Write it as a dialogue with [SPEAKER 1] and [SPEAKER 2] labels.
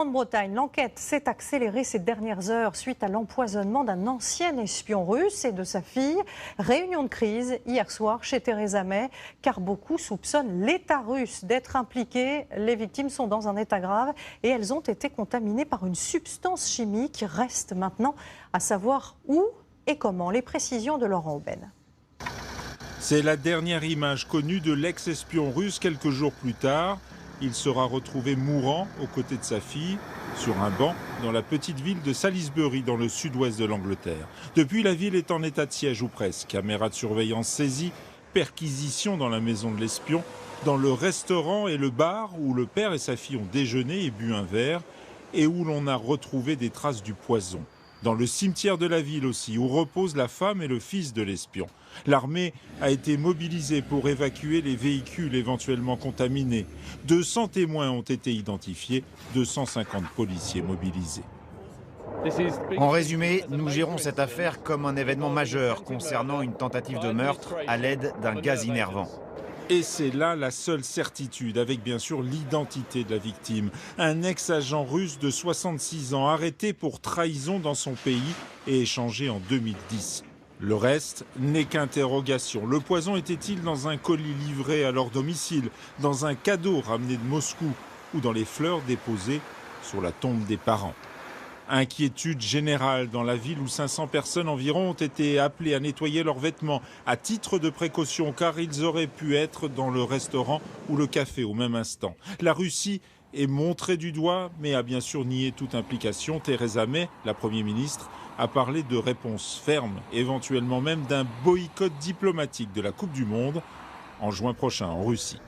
[SPEAKER 1] En Bretagne, l'enquête s'est accélérée ces dernières heures suite à l'empoisonnement d'un ancien espion russe et de sa fille. Réunion de crise hier soir chez Theresa May, car beaucoup soupçonnent l'État russe d'être impliqué. Les victimes sont dans un état grave et elles ont été contaminées par une substance chimique. Reste maintenant à savoir où et comment. Les précisions de Laurent Aubaine.
[SPEAKER 2] C'est la dernière image connue de l'ex-espion russe quelques jours plus tard. Il sera retrouvé mourant aux côtés de sa fille sur un banc dans la petite ville de Salisbury dans le sud-ouest de l'Angleterre. Depuis, la ville est en état de siège ou presque. Caméras de surveillance saisies, perquisition dans la maison de l'espion, dans le restaurant et le bar où le père et sa fille ont déjeuné et bu un verre et où l'on a retrouvé des traces du poison. Dans le cimetière de la ville aussi, où reposent la femme et le fils de l'espion. L'armée a été mobilisée pour évacuer les véhicules éventuellement contaminés. 200 témoins ont été identifiés, 250 policiers mobilisés.
[SPEAKER 3] En résumé, nous gérons cette affaire comme un événement majeur concernant une tentative de meurtre à l'aide d'un gaz innervant.
[SPEAKER 2] Et c'est là la seule certitude, avec bien sûr l'identité de la victime. Un ex-agent russe de 66 ans arrêté pour trahison dans son pays et échangé en 2010. Le reste n'est qu'interrogation. Le poison était-il dans un colis livré à leur domicile, dans un cadeau ramené de Moscou ou dans les fleurs déposées sur la tombe des parents? Inquiétude générale dans la ville où 500 personnes environ ont été appelées à nettoyer leurs vêtements à titre de précaution car ils auraient pu être dans le restaurant ou le café au même instant. La Russie est montrée du doigt mais a bien sûr nié toute implication. Theresa May, la Première ministre, a parlé de réponses fermes, éventuellement même d'un boycott diplomatique de la Coupe du Monde en juin prochain en Russie.